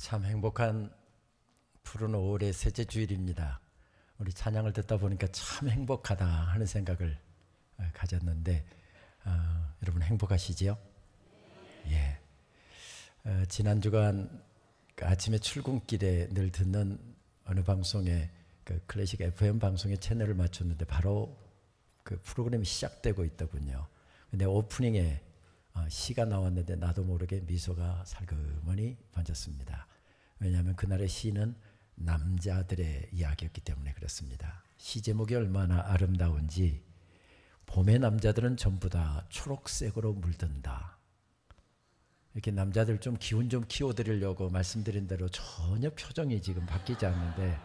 참 행복한 푸른 5월의 셋째 주일입니다. 우리 찬양을 듣다 보니까 참 행복하다 하는 생각을 가졌는데 여러분 행복하시지요? 예. 지난 주간 아침에 출근길에 늘 듣는 어느 방송에 그 클래식 FM 방송에 채널을 맞췄는데 바로 그 프로그램이 시작되고 있더군요. 근데 오프닝에 시가 나왔는데 나도 모르게 미소가 살그머니 번졌습니다. 왜냐하면 그날의 시는 남자들의 이야기였기 때문에 그렇습니다. 시 제목이 얼마나 아름다운지 봄의 남자들은 전부 다 초록색으로 물든다. 이렇게 남자들 좀 기운 좀 키워드리려고 말씀드린 대로 전혀 표정이 지금 바뀌지 않는데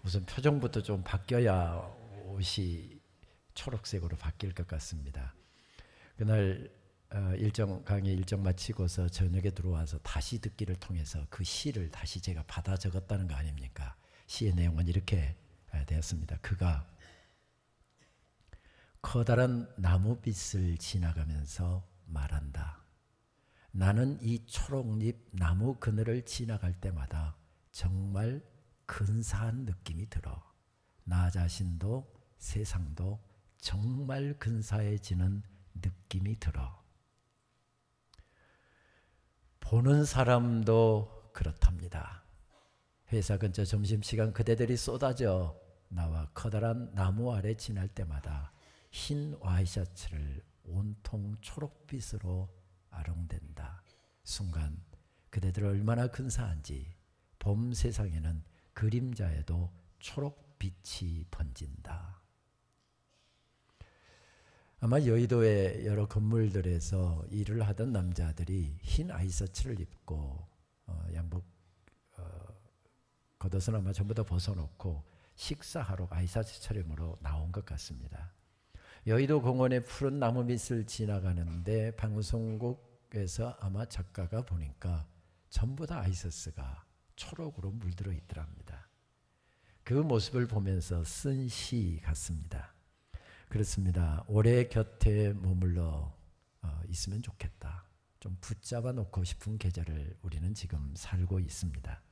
우선 표정부터 좀 바뀌어야 옷이 초록색으로 바뀔 것 같습니다. 그날 강의 일정 마치고서 저녁에 들어와서 다시 듣기를 통해서 그 시를 다시 제가 받아 적었다는 거 아닙니까? 시의 내용은 이렇게 되었습니다. 그가 커다란 나무빛을 지나가면서 말한다. 나는 이 초록잎 나무 그늘을 지나갈 때마다 정말 근사한 느낌이 들어. 나 자신도 세상도 정말 근사해지는 느낌이 들어. 보는 사람도 그렇답니다. 회사 근처 점심시간 그대들이 쏟아져 나와 커다란 나무 아래 지날 때마다 흰 와이셔츠를 온통 초록빛으로 아롱댄다. 순간 그대들 얼마나 근사한지 봄 세상에는 그림자에도 초록빛이 번진다. 아마 여의도의 여러 건물들에서 일을 하던 남자들이 흰 아이셔츠를 입고 양복 겉옷은 아마 전부 다 벗어놓고 식사하러 아이셔츠 차림으로 나온 것 같습니다. 여의도 공원의 푸른 나무 밑을 지나가는데 방송국에서 아마 작가가 보니까 전부 다 아이셔츠가 초록으로 물들어 있더랍니다. 그 모습을 보면서 쓴 시 같습니다. 그렇습니다. 올해 곁에 머물러 있으면 좋겠다. 좀 붙잡아 놓고 싶은 계절을 우리는 지금 살고 있습니다.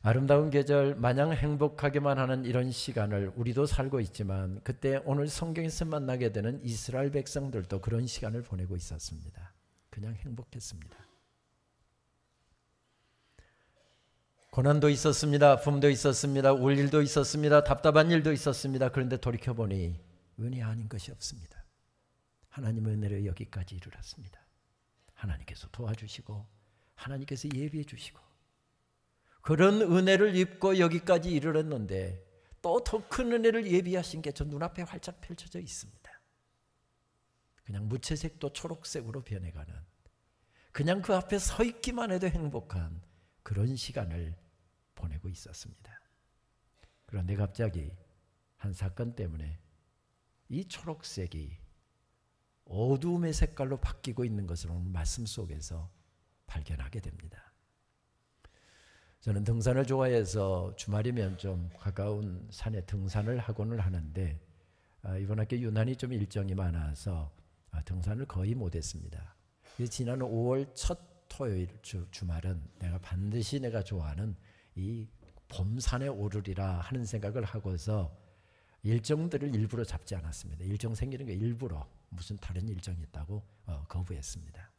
아름다운 계절, 마냥 행복하게만 하는 이런 시간을 우리도 살고 있지만 그때 오늘 성경에서 만나게 되는 이스라엘 백성들도 그런 시간을 보내고 있었습니다. 그냥 행복했습니다. 고난도 있었습니다. 아픔도 있었습니다. 울 일도 있었습니다. 답답한 일도 있었습니다. 그런데 돌이켜보니 은혜 아닌 것이 없습니다. 하나님의 은혜로 여기까지 이르렀습니다. 하나님께서 도와주시고 하나님께서 예비해 주시고 그런 은혜를 입고 여기까지 이르렀는데 또 더 큰 은혜를 예비하신 게 저 눈앞에 활짝 펼쳐져 있습니다. 그냥 무채색도 초록색으로 변해가는 그냥 그 앞에 서 있기만 해도 행복한 그런 시간을 보내고 있었습니다. 그런데 갑자기 한 사건 때문에 이 초록색이 어두움의 색깔로 바뀌고 있는 것을 오늘 말씀 속에서 발견하게 됩니다. 저는 등산을 좋아해서 주말이면 좀 가까운 산에 등산을 하고는 하는데 이번 학기 유난히 좀 일정이 많아서 등산을 거의 못했습니다. 지난 5월 첫 토요일 주말은 내가 반드시 내가 좋아하는 이 봄산에 오르리라 하는 생각을 하고서 일정들을 일부러 잡지 않았습니다. 일정 생기는 게 일부러 무슨 다른 일정이 있다고 거부했습니다.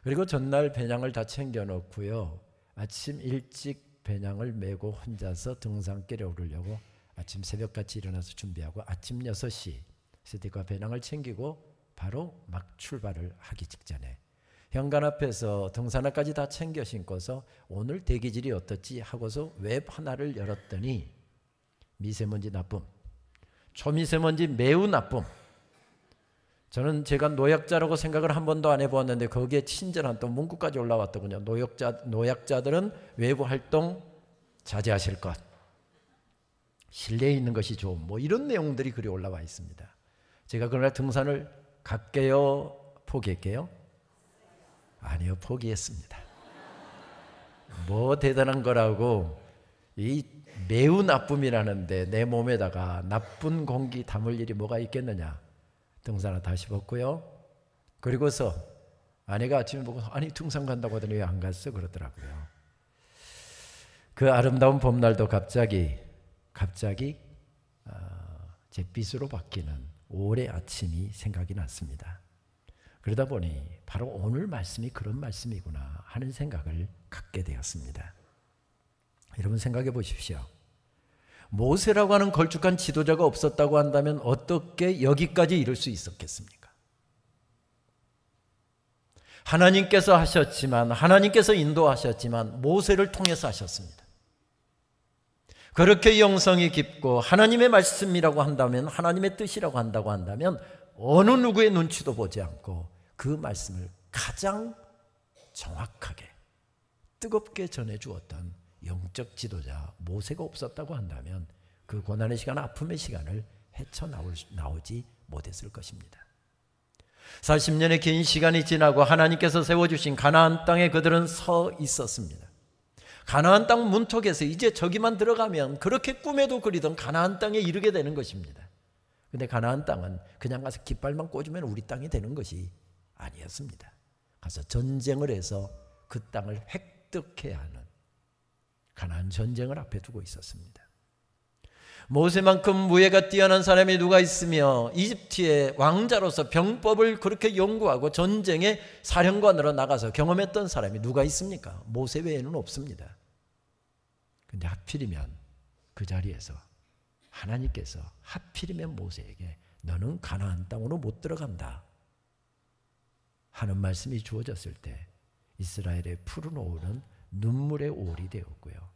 그리고 전날 배낭을 다 챙겨놓고요. 아침 일찍 배낭을 메고 혼자서 등산길에 오르려고 아침 새벽같이 일어나서 준비하고 아침 6시 스틱과 배낭을 챙기고 바로 막 출발을 하기 직전에 현관 앞에서 등산화까지 다 챙겨 신고서 오늘 대기질이 어떻지 하고서 웹 하나를 열었더니 미세먼지 나쁨, 초미세먼지 매우 나쁨. 저는 제가 노약자라고 생각을 한 번도 안 해보았는데 거기에 친절한 또 문구까지 올라왔더군요. 노약자들은 외부 활동 자제하실 것. 실내에 있는 것이 좋음. 뭐 이런 내용들이 글이 올라와 있습니다. 제가 그날 등산을 갈게요? 포기할게요? 아니요, 포기했습니다. 뭐 대단한 거라고 이 매우 나쁨이라는데 내 몸에다가 나쁜 공기 담을 일이 뭐가 있겠느냐. 등산화 다시 벗고요. 그리고서 아내가 아침에 보고 아니 등산 간다고 하더니 왜 안 갔어? 그러더라고요. 그 아름다운 봄날도 갑자기 잿빛으로 바뀌는 5월의 아침이 생각이 났습니다. 그러다 보니 바로 오늘 말씀이 그런 말씀이구나 하는 생각을 갖게 되었습니다. 여러분 생각해 보십시오. 모세라고 하는 걸쭉한 지도자가 없었다고 한다면 어떻게 여기까지 이룰 수 있었겠습니까? 하나님께서 하셨지만, 하나님께서 인도하셨지만 모세를 통해서 하셨습니다. 그렇게 영성이 깊고 하나님의 말씀이라고 한다면, 하나님의 뜻이라고 한다고 한다면 어느 누구의 눈치도 보지 않고 그 말씀을 가장 정확하게 뜨겁게 전해주었던 영적 지도자 모세가 없었다고 한다면 그 고난의 시간, 아픔의 시간을 헤쳐나오지 못했을 것입니다. 40년의 긴 시간이 지나고 하나님께서 세워주신 가나안 땅에 그들은 서 있었습니다. 가나안 땅 문턱에서 이제 저기만 들어가면 그렇게 꿈에도 그리던 가나안 땅에 이르게 되는 것입니다. 그런데 가나안 땅은 그냥 가서 깃발만 꽂으면 우리 땅이 되는 것이 아니었습니다. 가서 전쟁을 해서 그 땅을 획득해야 하는 가나안 전쟁을 앞에 두고 있었습니다. 모세만큼 무예가 뛰어난 사람이 누가 있으며 이집트의 왕자로서 병법을 그렇게 연구하고 전쟁의 사령관으로 나가서 경험했던 사람이 누가 있습니까? 모세 외에는 없습니다. 그런데 하필이면 그 자리에서 하나님께서 하필이면 모세에게 너는 가나안 땅으로 못 들어간다 하는 말씀이 주어졌을 때 이스라엘의 푸른 오울은 눈물의 오울이 되었고요.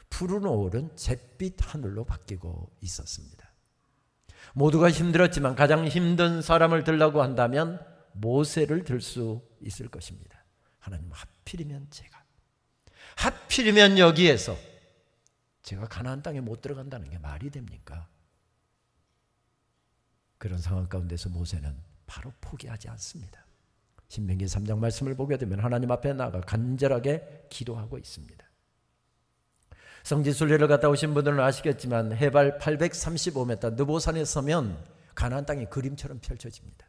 푸른 오울은 잿빛 하늘로 바뀌고 있었습니다. 모두가 힘들었지만 가장 힘든 사람을 들라고 한다면 모세를 들 수 있을 것입니다. 하나님 하필이면 제가, 하필이면 여기에서 제가 가나안 땅에 못 들어간다는 게 말이 됩니까? 그런 상황 가운데서 모세는 바로 포기하지 않습니다. 신명기 3장 말씀을 보게 되면 하나님 앞에 나가 간절하게 기도하고 있습니다. 성지순례를 갔다 오신 분들은 아시겠지만 해발 835m 느보산에 서면 가나안 땅이 그림처럼 펼쳐집니다.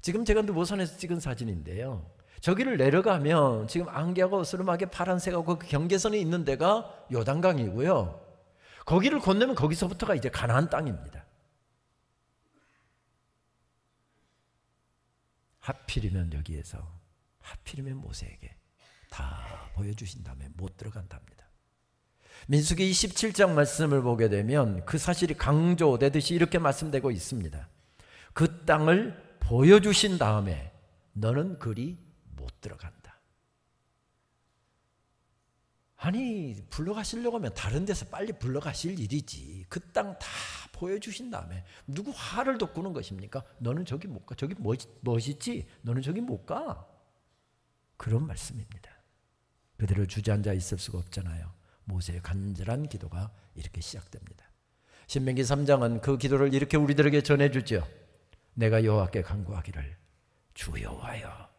지금 제가 느보산에서 찍은 사진인데요. 저기를 내려가면 지금 안개하고 어스름하게 파란색하고 그 경계선이 있는 데가 요단강이고요. 거기를 건너면 거기서부터가 이제 가나안 땅입니다. 하필이면 여기에서 하필이면 모세에게 다 보여주신 다음에 못 들어간답니다. 민수기 27장 말씀을 보게 되면 그 사실이 강조되듯이 이렇게 말씀되고 있습니다. 그 땅을 보여주신 다음에 너는 그리 못 들어간다. 아니 불러가시려고 하면 다른 데서 빨리 불러가실 일이지. 그 땅 다 보여주신 다음에 누구 화를 돋구는 것입니까? 너는 저기 못 가. 저기 멋있지? 너는 저기 못 가. 그런 말씀입니다. 그대로 주저앉아 있을 수가 없잖아요. 모세의 간절한 기도가 이렇게 시작됩니다. 신명기 3장은 그 기도를 이렇게 우리들에게 전해주죠. 내가 여호와께 간구하기를 주 여호와여,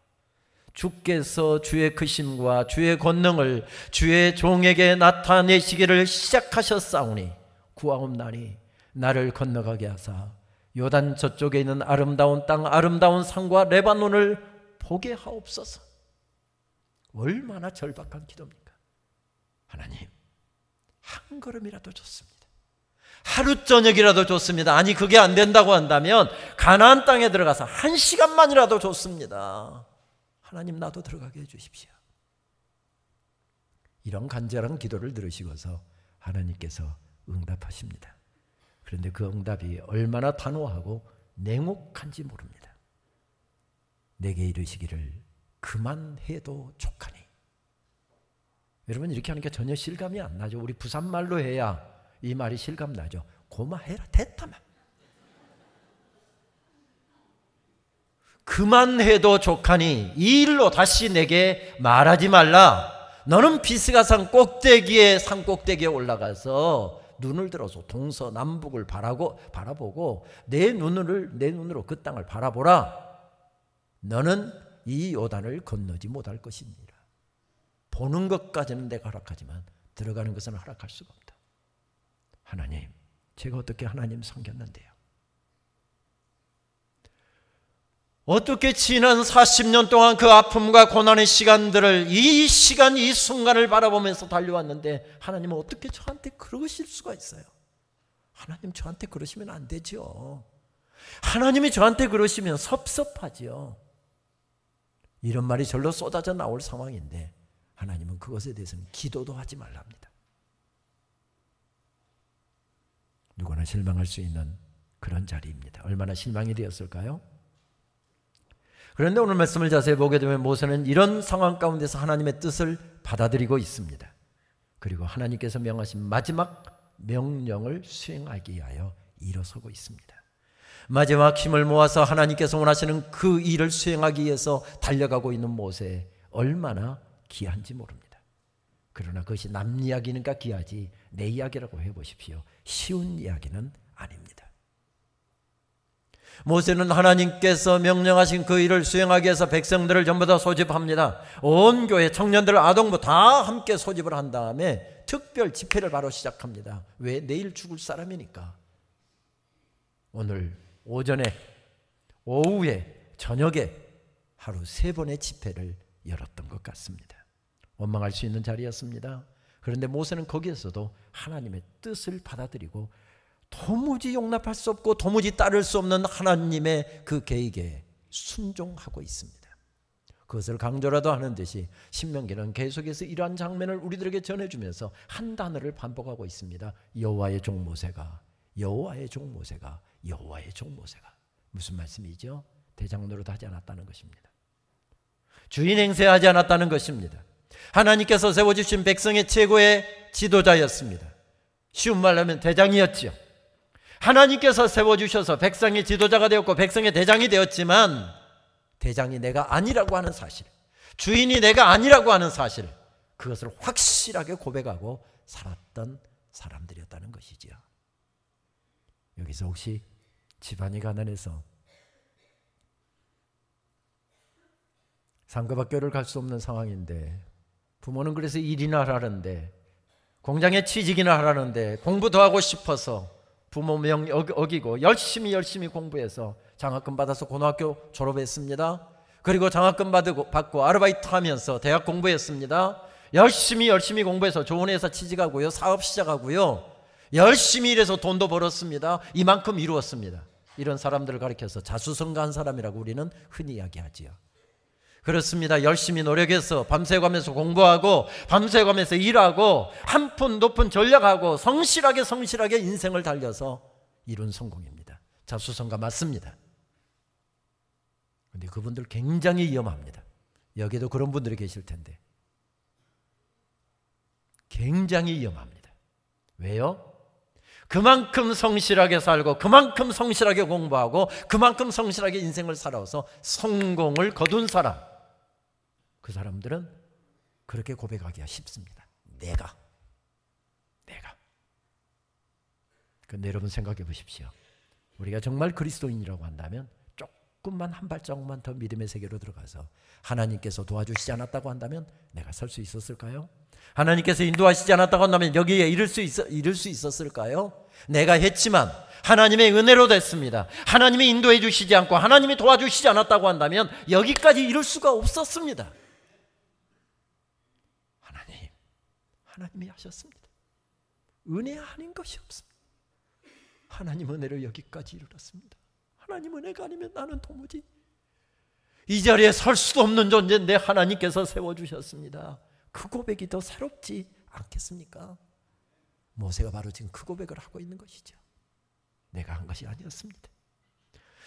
주께서 주의 크심과 주의 권능을 주의 종에게 나타내시기를 시작하셨사오니 구하옵나니 나를 건너가게 하사 요단 저쪽에 있는 아름다운 땅, 아름다운 산과 레바논을 보게 하옵소서. 얼마나 절박한 기도입니까? 하나님, 한 걸음이라도 좋습니다. 하루 저녁이라도 좋습니다. 아니 그게 안 된다고 한다면 가나안 땅에 들어가서 1시간만이라도 좋습니다. 하나님 나도 들어가게 해주십시오. 이런 간절한 기도를 들으시고서 하나님께서 응답하십니다. 그런데 그 응답이 얼마나 단호하고 냉혹한지 모릅니다. 내게 이르시기를 그만해도 족하니. 여러분 이렇게 하니까 전혀 실감이 안 나죠. 우리 부산말로 해야 이 말이 실감 나죠. 고마해라 됐다만. 그만해도 족하니 이 일로 다시 내게 말하지 말라. 너는 비스가산 꼭대기에 산 꼭대기에 올라가서 눈을 들어서 동서남북을 바라보고 내 눈으로 그 땅을 바라보라. 너는 이 요단을 건너지 못할 것이니라. 보는 것까지는 내가 허락하지만 들어가는 것은 허락할 수가 없다. 하나님, 제가 어떻게 하나님 섬겼는데요? 어떻게 지난 40년 동안 그 아픔과 고난의 시간들을 이 시간 이 순간을 바라보면서 달려왔는데 하나님은 어떻게 저한테 그러실 수가 있어요? 하나님 저한테 그러시면 안 되죠. 하나님이 저한테 그러시면 섭섭하죠. 이런 말이 절로 쏟아져 나올 상황인데 하나님은 그것에 대해서는 기도도 하지 말랍니다. 누구나 실망할 수 있는 그런 자리입니다. 얼마나 실망이 되었을까요? 그런데 오늘 말씀을 자세히 보게 되면 모세는 이런 상황 가운데서 하나님의 뜻을 받아들이고 있습니다. 그리고 하나님께서 명하신 마지막 명령을 수행하기 위하여 일어서고 있습니다. 마지막 힘을 모아서 하나님께서 원하시는 그 일을 수행하기 위해서 달려가고 있는 모세, 얼마나 귀한지 모릅니다. 그러나 그것이 남 이야기는가 귀하지 내 이야기라고 해보십시오. 쉬운 이야기는 아닙니다. 모세는 하나님께서 명령하신 그 일을 수행하기 위해서 백성들을 전부 다 소집합니다. 온 교회 청년들 아동부 다 함께 소집을 한 다음에 특별 집회를 바로 시작합니다. 왜? 내일 죽을 사람이니까. 오늘 오전에, 오후에, 저녁에 하루 3번의 집회를 열었던 것 같습니다. 원망할 수 있는 자리였습니다. 그런데 모세는 거기에서도 하나님의 뜻을 받아들이고 도무지 용납할 수 없고 도무지 따를 수 없는 하나님의 그 계획에 순종하고 있습니다. 그것을 강조라도 하는 듯이 신명기는 계속해서 이러한 장면을 우리들에게 전해주면서 한 단어를 반복하고 있습니다. 여호와의 종 모세가, 여호와의 종 모세가, 여호와의 종 모세가. 무슨 말씀이죠? 대장 노릇하지 않았다는 것입니다. 주인 행세하지 않았다는 것입니다. 하나님께서 세워주신 백성의 최고의 지도자였습니다. 쉬운 말로 하면 대장이었죠. 하나님께서 세워주셔서 백성의 지도자가 되었고 백성의 대장이 되었지만 대장이 내가 아니라고 하는 사실, 주인이 내가 아니라고 하는 사실, 그것을 확실하게 고백하고 살았던 사람들이었다는 것이지요. 여기서 혹시 집안이 가난해서 상급학교를 갈 수 없는 상황인데 부모는 그래서 일이나 하라는데 공장에 취직이나 하라는데 공부 더 하고 싶어서 부모 명 어기고 열심히 공부해서 장학금 받아서 고등학교 졸업했습니다. 그리고 장학금 받고 아르바이트 하면서 대학 공부했습니다. 열심히 공부해서 좋은 회사 취직하고요, 사업 시작하고요, 열심히 일해서 돈도 벌었습니다. 이만큼 이루었습니다. 이런 사람들을 가리켜서 자수성가한 사람이라고 우리는 흔히 이야기하지요. 그렇습니다. 열심히 노력해서 밤새가면서 공부하고 밤새가면서 일하고 한 푼 높은 전략하고 성실하게 인생을 달려서 이룬 성공입니다. 자수성가 맞습니다. 그런데 그분들 굉장히 위험합니다. 여기도 그런 분들이 계실 텐데 굉장히 위험합니다. 왜요? 그만큼 성실하게 살고 그만큼 성실하게 공부하고 그만큼 성실하게 인생을 살아서 성공을 거둔 사람, 그 사람들은 그렇게 고백하기가 쉽습니다. 내가. 그런데 여러분 생각해 보십시오. 우리가 정말 그리스도인이라고 한다면 조금만 한 발자국만 더 믿음의 세계로 들어가서 하나님께서 도와주시지 않았다고 한다면 내가 설 수 있었을까요? 하나님께서 인도하시지 않았다고 한다면 여기에 이를 수 있었을까요? 내가 했지만 하나님의 은혜로 됐습니다. 하나님이 인도해 주시지 않고 하나님이 도와주시지 않았다고 한다면 여기까지 이룰 수가 없었습니다. 하나님이 하셨습니다. 은혜 아닌 것이 없습니다. 하나님 은혜로 여기까지 이르렀습니다. 하나님 은혜가 아니면 나는 도무지 이 자리에 설 수도 없는 존재인데 하나님께서 세워주셨습니다. 그 고백이 더 새롭지 않겠습니까? 모세가 바로 지금 그 고백을 하고 있는 것이죠. 내가 한 것이 아니었습니다.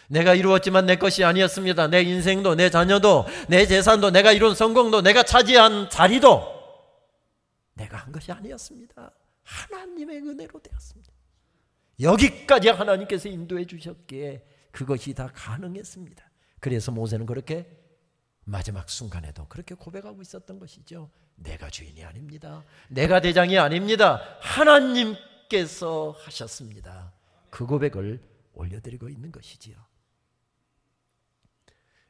내가 이루었지만 내 것이 아니었습니다. 내 인생도 내 자녀도 내 재산도 내가 이룬 성공도 내가 차지한 자리도 내가 한 것이 아니었습니다. 하나님의 은혜로 되었습니다. 여기까지 하나님께서 인도해 주셨기에 그것이 다 가능했습니다. 그래서 모세는 그렇게 마지막 순간에도 그렇게 고백하고 있었던 것이죠. 내가 주인이 아닙니다. 내가 대장이 아닙니다. 하나님께서 하셨습니다. 그 고백을 올려드리고 있는 것이지요.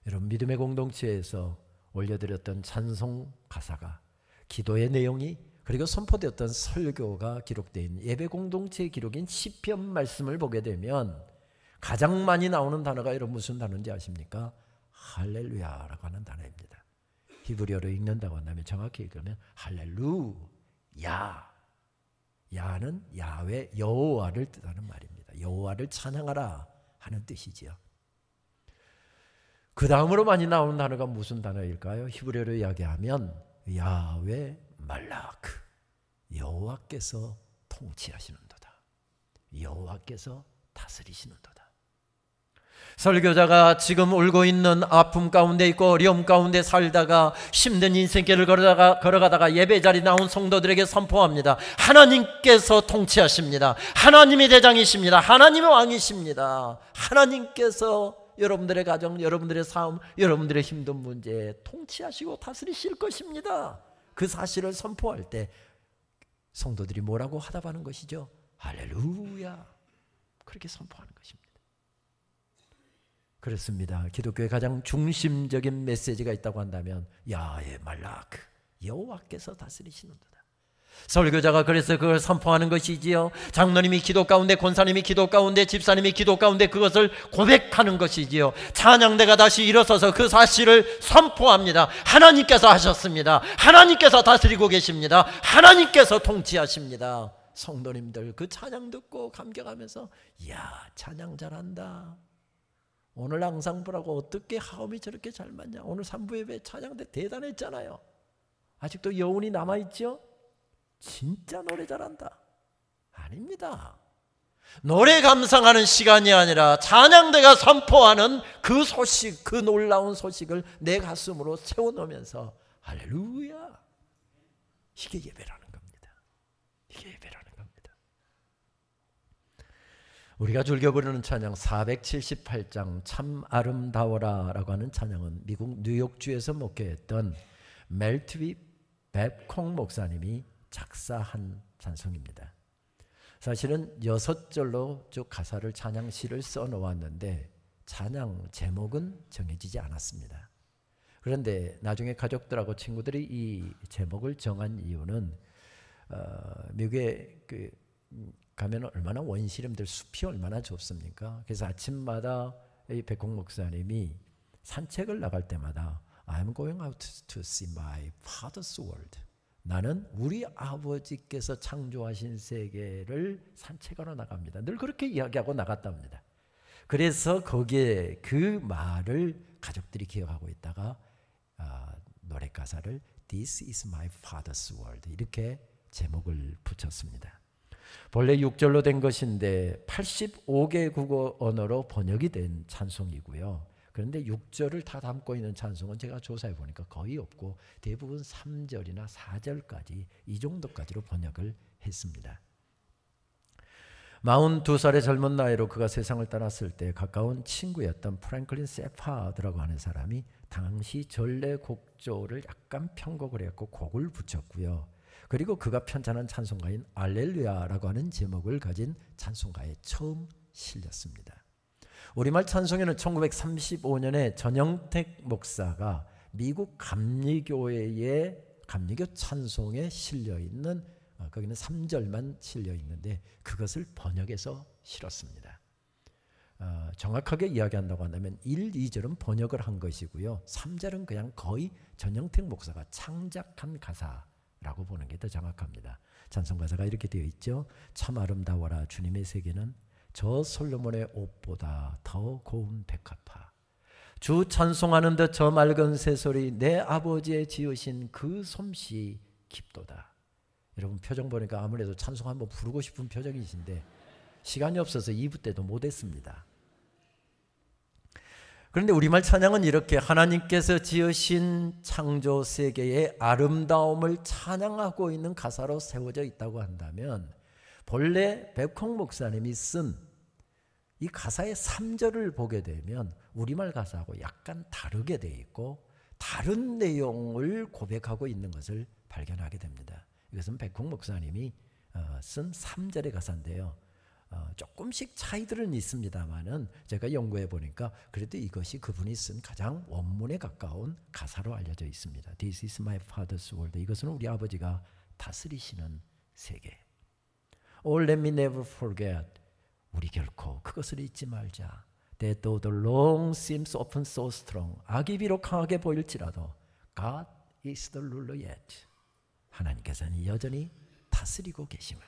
여러분, 믿음의 공동체에서 올려드렸던 찬송 가사가, 기도의 내용이, 그리고 선포되었던 설교가 기록되어 있는 예배 공동체의 기록인 시편 말씀을 보게 되면 가장 많이 나오는 단어가 여러분 무슨 단어인지 아십니까? 할렐루야라고 하는 단어입니다. 히브리어로 읽는다고 한다면 정확히 읽으면 할렐루야. 야는 야훼 여호와를 뜻하는 말입니다. 여호와를 찬양하라 하는 뜻이지요. 그 다음으로 많이 나오는 단어가 무슨 단어일까요? 히브리어로 이야기하면 야훼 말라크, 여호와께서 통치하시는도다. 여호와께서 다스리시는도다. 설교자가 지금 울고 있는 아픔 가운데 있고 어려움 가운데 살다가 힘든 인생길을 걸어가다가 예배자리 나온 성도들에게 선포합니다. 하나님께서 통치하십니다. 하나님이 대장이십니다. 하나님이 왕이십니다. 하나님께서 여러분들의 가정, 여러분들의 삶, 여러분들의 힘든 문제에 통치하시고 다스리실 것입니다. 그 사실을 선포할 때 성도들이 뭐라고 화답하는 것이죠? 할렐루야. 그렇게 선포하는 것입니다. 그렇습니다. 기독교의 가장 중심적인 메시지가 있다고 한다면 야훼 말라크, 여호와께서 다스리시는도다. 설교자가 그래서 그걸 선포하는 것이지요. 장로님이 기도 가운데, 권사님이 기도 가운데, 집사님이 기도 가운데 그것을 고백하는 것이지요. 찬양대가 다시 일어서서 그 사실을 선포합니다. 하나님께서 하셨습니다. 하나님께서 다스리고 계십니다. 하나님께서 통치하십니다. 성도님들 그 찬양 듣고 감격하면서 이야, 찬양 잘한다. 오늘 앙상블하고 어떻게 화음이 저렇게 잘 맞냐. 오늘 3부 예배 찬양대 대단했잖아요. 아직도 여운이 남아있죠? 진짜 노래 잘한다. 아닙니다. 노래 감상하는 시간이 아니라 찬양대가 선포하는 그 소식, 그 놀라운 소식을 내 가슴으로 채워넣으면서 할렐루야. 이게 예배라는 겁니다. 이게 예배라는 겁니다. 우리가 즐겨 부르는 찬양 478장 참 아름다워라 라고 하는 찬양은 미국 뉴욕주에서 목회했던 멜트비 뵙콩 목사님이 작사한 찬송입니다. 사실은 6절로 쭉 가사를 찬양시를 써놓았는데 찬양 제목은 정해지지 않았습니다. 그런데 나중에 가족들하고 친구들이 이 제목을 정한 이유는 미국에 가면 얼마나 원시림들 숲이 얼마나 좋습니까? 그래서 아침마다 이 백홍 목사님이 산책을 나갈 때마다 I'm going out to see my father's world. 나는 우리 아버지께서 창조하신 세계를 산책하러 나갑니다. 늘 그렇게 이야기하고 나갔답니다. 그래서 거기에 그 말을 가족들이 기억하고 있다가 노래 가사를 This is my father's world 이렇게 제목을 붙였습니다. 본래 6절로 된 것인데 85개 국어 언어로 번역이 된 찬송이고요. 그런데 6절을 다 담고 있는 찬송은 제가 조사해 보니까 거의 없고 대부분 3절이나 4절까지 이 정도까지로 번역을 했습니다. 42살의 젊은 나이로 그가 세상을 떠났을 때 가까운 친구였던 프랭클린 세파드라고 하는 사람이 당시 전래 곡조를 약간 편곡을 했고 곡을 붙였고요. 그리고 그가 편찬한 찬송가인 알렐루야라고 하는 제목을 가진 찬송가에 처음 실렸습니다. 우리말 찬송에는 1935년에 전영택 목사가 미국 감리교회의 감리교 찬송에 실려있는 거기는 3절만 실려있는데 그것을 번역해서 실었습니다. 정확하게 이야기한다고 한다면 1, 2절은 번역을 한 것이고요. 3절은 그냥 거의 전영택 목사가 창작한 가사라고 보는 게 더 정확합니다. 찬송 가사가 이렇게 되어 있죠. 참 아름다워라 주님의 세계는 저 솔로몬의 옷보다 더 고운 백합화. 주 찬송하는 듯 저 맑은 새소리 내 아버지의 지으신 그 솜씨 깊도다. 여러분 표정 보니까 아무래도 찬송 한번 부르고 싶은 표정이신데 시간이 없어서 2부 때도 못했습니다. 그런데 우리말 찬양은 이렇게 하나님께서 지으신 창조 세계의 아름다움을 찬양하고 있는 가사로 세워져 있다고 한다면 본래 백홍 목사님이 쓴 이 가사의 3절을 보게 되면 우리말 가사하고 약간 다르게 되어 있고 다른 내용을 고백하고 있는 것을 발견하게 됩니다. 이것은 백홍 목사님이 쓴 3절의 가사인데요. 조금씩 차이들은 있습니다만은 제가 연구해 보니까 그래도 이것이 그분이 쓴 가장 원문에 가까운 가사로 알려져 있습니다. This is my father's world. 이것은 우리 아버지가 다스리시는 세계. Oh, let me never forget. 우리 결코 그것을 잊지 말자. That though the wrong seems often so strong. 악이 비록 강하게 보일지라도 God is the ruler yet. 하나님께서는 여전히 다스리고 계심을.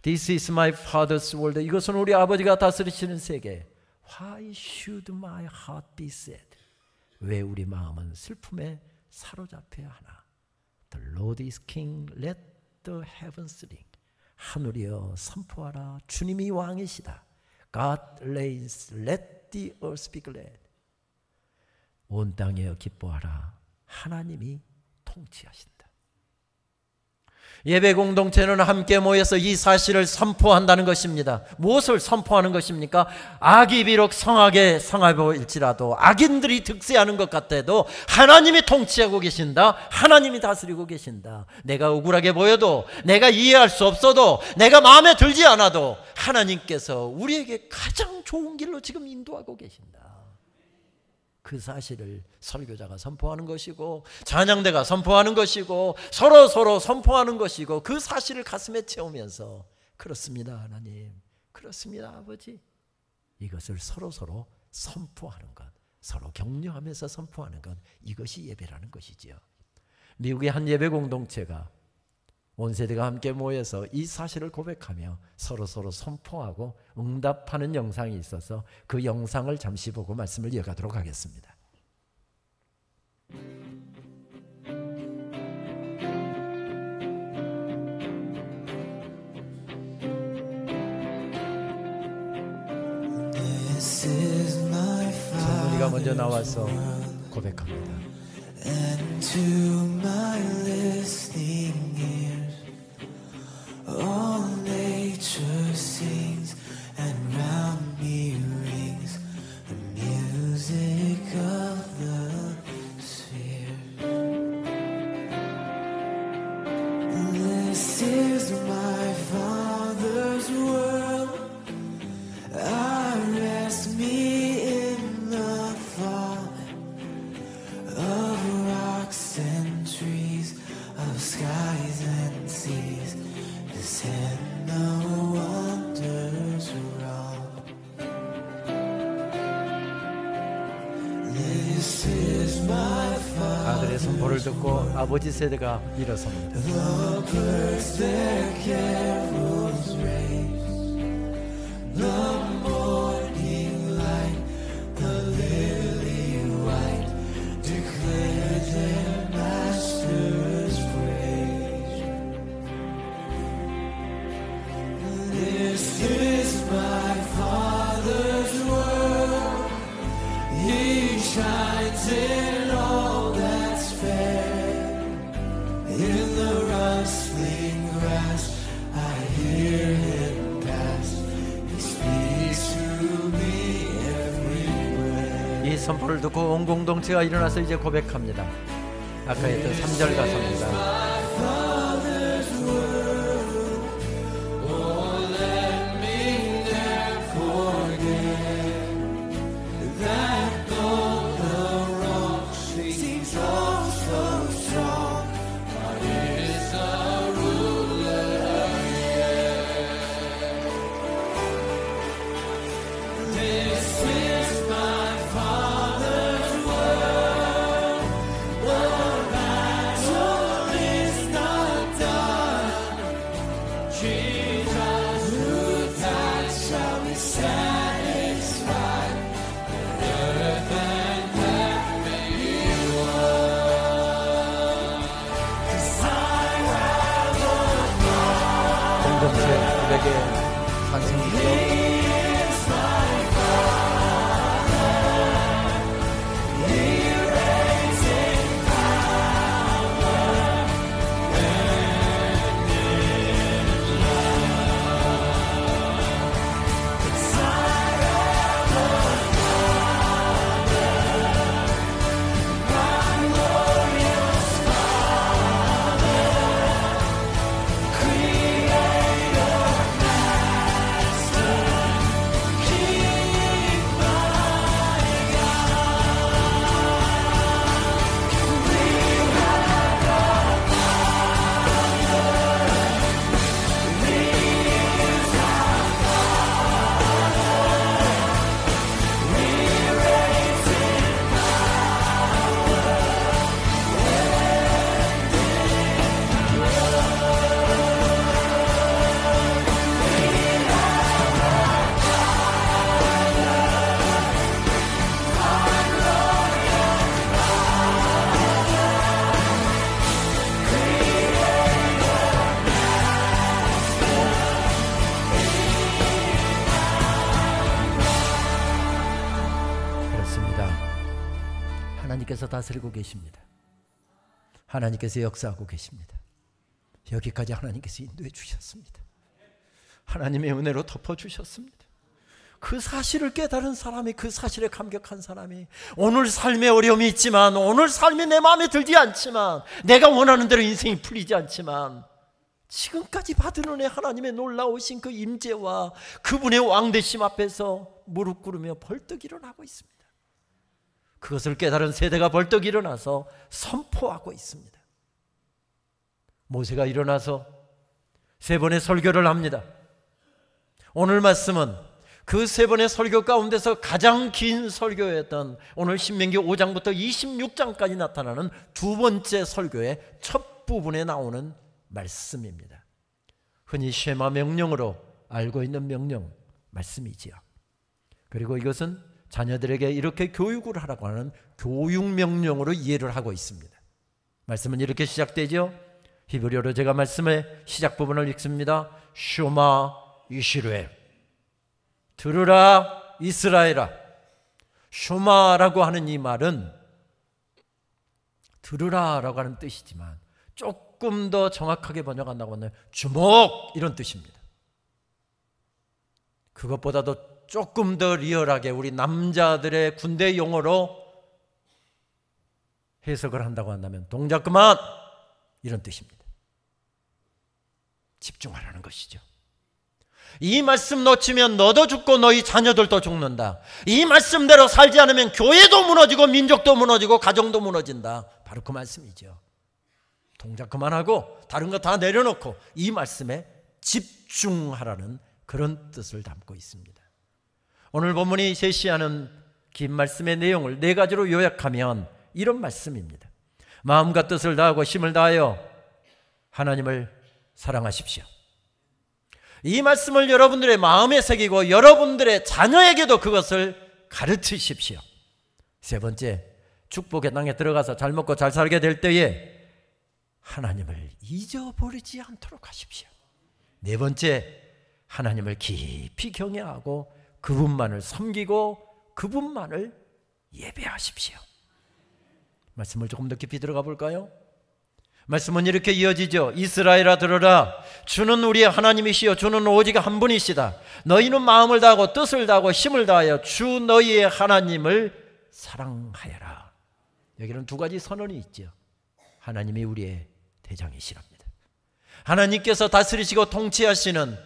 This is my father's world. 이것은 우리 아버지가 다스리시는 세계. Why should my heart be sad? 왜 우리 마음은 슬픔에 사로잡혀야 하나? The Lord is king. Let the heavens ring. 하늘이여 선포하라. 주님이 왕이시다. God reigns. Let the earth be glad. 온 땅이여 기뻐하라. 하나님이 통치하신다. 예배 공동체는 함께 모여서 이 사실을 선포한다는 것입니다. 무엇을 선포하는 것입니까? 악이 비록 성하게 보일지라도, 악인들이 득세하는 것 같아도 하나님이 통치하고 계신다. 하나님이 다스리고 계신다. 내가 억울하게 보여도, 내가 이해할 수 없어도, 내가 마음에 들지 않아도 하나님께서 우리에게 가장 좋은 길로 지금 인도하고 계신다. 그 사실을 설교자가 선포하는 것이고, 찬양대가 선포하는 것이고, 서로 선포하는 것이고, 그 사실을 가슴에 채우면서 그렇습니다 하나님, 그렇습니다 아버지, 이것을 서로 선포하는 것, 서로 격려하면서 선포하는 것, 이것이 예배라는 것이지요. 미국의 한 예배 공동체가 온 세대가 함께 모여서 이 사실을 고백하며 서로 선포하고 응답하는 영상이 있어서 그 영상을 잠시 보고 말씀을 이어가도록 하겠습니다. 우리가 먼저 나와서 고백합니다. And to my listening ears, all nature sings, and round me rings the music of the spheres. This is my Father's world. I rest me in the thought of rocks and trees, of skies and seas, His hand no wonders wrong. This is my 아들의 선포를 듣고 아버지 세대가 일어섭니다. The birds their carols raise, the morning light, the lily white, declare their master's praise. This is my Father's world. He shines in all that's fair. In the rustling grass I hear Him pass. He speaks to me everywhere. 이 선포를 듣고 온 공동체가 일어나서 이제 고백합니다. 아까 했던 3절 가사입니다. 하나님께서 다스리고 계십니다. 하나님께서 역사하고 계십니다. 여기까지 하나님께서 인도해 주셨습니다. 하나님의 은혜로 덮어주셨습니다. 그 사실을 깨달은 사람이, 그 사실에 감격한 사람이, 오늘 삶에 어려움이 있지만, 오늘 삶이 내 마음에 들지 않지만, 내가 원하는 대로 인생이 풀리지 않지만, 지금까지 받은 은혜, 하나님의 놀라우신 그 임재와 그분의 왕되심 앞에서 무릎 꿇으며 벌떡 일어나고 있습니다. 그것을 깨달은 세대가 벌떡 일어나서 선포하고 있습니다. 모세가 일어나서 3번의 설교를 합니다. 오늘 말씀은 그 3번의 설교 가운데서 가장 긴 설교였던 오늘 신명기 5장부터 26장까지 나타나는 2번째 설교의 첫 부분에 나오는 말씀입니다. 흔히 쉐마 명령으로 알고 있는 명령 말씀이지요. 그리고 이것은 자녀들에게 이렇게 교육을 하라고 하는 교육 명령으로 이해를 하고 있습니다. 말씀은 이렇게 시작되죠. 히브리어로 제가 말씀의 시작 부분을 읽습니다. 쇼마 이스라엘, 들으라 이스라엘아. 쇼마라고 하는 이 말은 들으라라고 하는 뜻이지만 조금 더 정확하게 번역한다고 하면 주목, 이런 뜻입니다. 그것보다도 조금 더 리얼하게 우리 남자들의 군대 용어로 해석을 한다고 한다면 동작 그만, 이런 뜻입니다. 집중하라는 것이죠. 이 말씀 놓치면 너도 죽고 너희 자녀들도 죽는다. 이 말씀대로 살지 않으면 교회도 무너지고 민족도 무너지고 가정도 무너진다. 바로 그 말씀이죠. 동작 그만하고 다른 거 다 내려놓고 이 말씀에 집중하라는 그런 뜻을 담고 있습니다. 오늘 본문이 제시하는 긴 말씀의 내용을 4가지로 요약하면 이런 말씀입니다. 마음과 뜻을 다하고 힘을 다하여 하나님을 사랑하십시오. 이 말씀을 여러분들의 마음에 새기고 여러분들의 자녀에게도 그것을 가르치십시오. 3번째, 축복의 땅에 들어가서 잘 먹고 잘 살게 될 때에 하나님을 잊어버리지 않도록 하십시오. 4번째, 하나님을 깊이 경외하고 그분만을 섬기고 그분만을 예배하십시오. 말씀을 조금 더 깊이 들어가 볼까요? 말씀은 이렇게 이어지죠. 이스라엘아 들으라. 주는 우리의 하나님이시여 주는 오직 한 분이시다. 너희는 마음을 다하고 뜻을 다하고 힘을 다하여 주 너희의 하나님을 사랑하여라. 여기는 2가지 선언이 있죠. 하나님이 우리의 대장이시랍니다. 하나님께서 다스리시고 통치하시는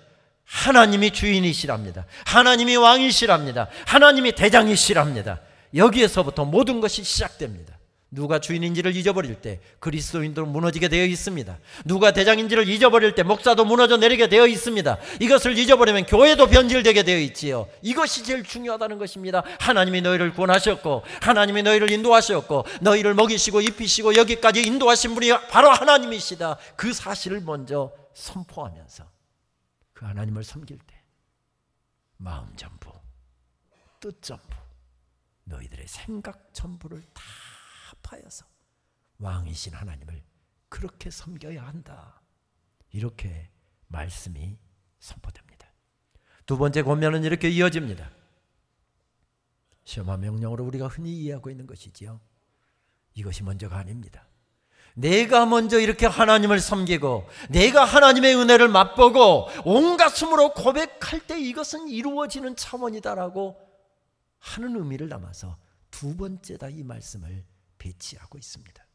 하나님이 주인이시랍니다. 하나님이 왕이시랍니다. 하나님이 대장이시랍니다. 여기에서부터 모든 것이 시작됩니다. 누가 주인인지를 잊어버릴 때 그리스도인도 무너지게 되어 있습니다. 누가 대장인지를 잊어버릴 때 목사도 무너져 내리게 되어 있습니다. 이것을 잊어버리면 교회도 변질되게 되어 있지요. 이것이 제일 중요하다는 것입니다. 하나님이 너희를 구원하셨고 하나님이 너희를 인도하셨고 너희를 먹이시고 입히시고 여기까지 인도하신 분이 바로 하나님이시다. 그 사실을 먼저 선포하면서 그 하나님을 섬길 때 마음 전부, 뜻 전부, 너희들의 생각 전부를 다 합하여서 왕이신 하나님을 그렇게 섬겨야 한다. 이렇게 말씀이 선포됩니다. 2번째 권면은 이렇게 이어집니다. 셔마 명령으로 우리가 흔히 이해하고 있는 것이지요. 이것이 먼저가 아닙니다. 내가 먼저 이렇게 하나님을 섬기고 내가 하나님의 은혜를 맛보고 온 가슴으로 고백할 때 이것은 이루어지는 차원이다라고 하는 의미를 담아서 2번째다 이 말씀을 배치하고 있습니다.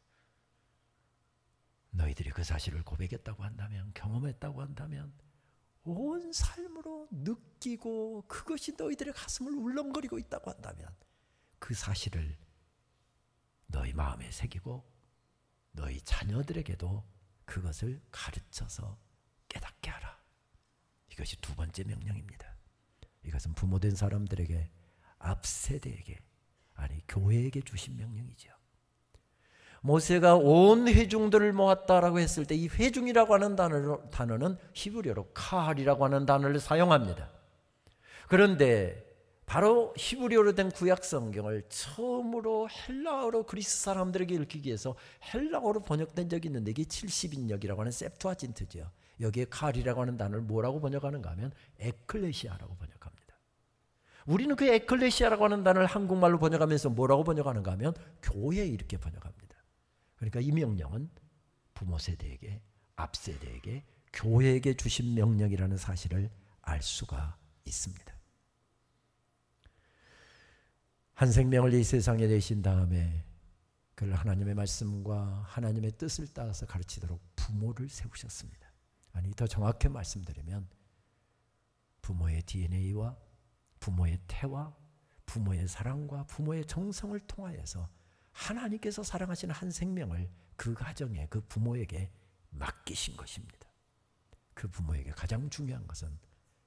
너희들이 그 사실을 고백했다고 한다면, 경험했다고 한다면 온 삶으로 느끼고 그것이 너희들의 가슴을 울렁거리고 있다고 한다면 그 사실을 너희 마음에 새기고 너희 자녀들에게도 그것을 가르쳐서 깨닫게 하라. 이것이 2번째 명령입니다. 이것은 부모된 사람들에게, 앞세대에게, 아니 교회에게 주신 명령이죠. 모세가 온 회중들을 모았다라고 했을 때 이 회중이라고 하는 단어는 히브리어로 칼이라고 하는 단어를 사용합니다. 그런데 바로 히브리어로 된 구약 성경을 처음으로 헬라어로 그리스 사람들에게 읽히기 위해서 헬라어로 번역된 적이 있는데 이게 70인역이라고 하는 셉투아진트죠. 여기에 칼이라고 하는 단어를 뭐라고 번역하는가 하면 에클레시아라고 번역합니다. 우리는 그 에클레시아라고 하는 단어를 한국말로 번역하면서 뭐라고 번역하는가 하면 교회 이렇게 번역합니다. 그러니까 이 명령은 부모 세대에게, 앞 세대에게, 교회에게 주신 명령이라는 사실을 알 수가 있습니다. 한 생명을 이 세상에 내신 다음에 그를 하나님의 말씀과 하나님의 뜻을 따라서 가르치도록 부모를 세우셨습니다. 아니, 더 정확히 말씀드리면 부모의 DNA와 부모의 태와 부모의 사랑과 부모의 정성을 통하여서 하나님께서 사랑하시는 한 생명을 그 가정에, 그 부모에게 맡기신 것입니다. 그 부모에게 가장 중요한 것은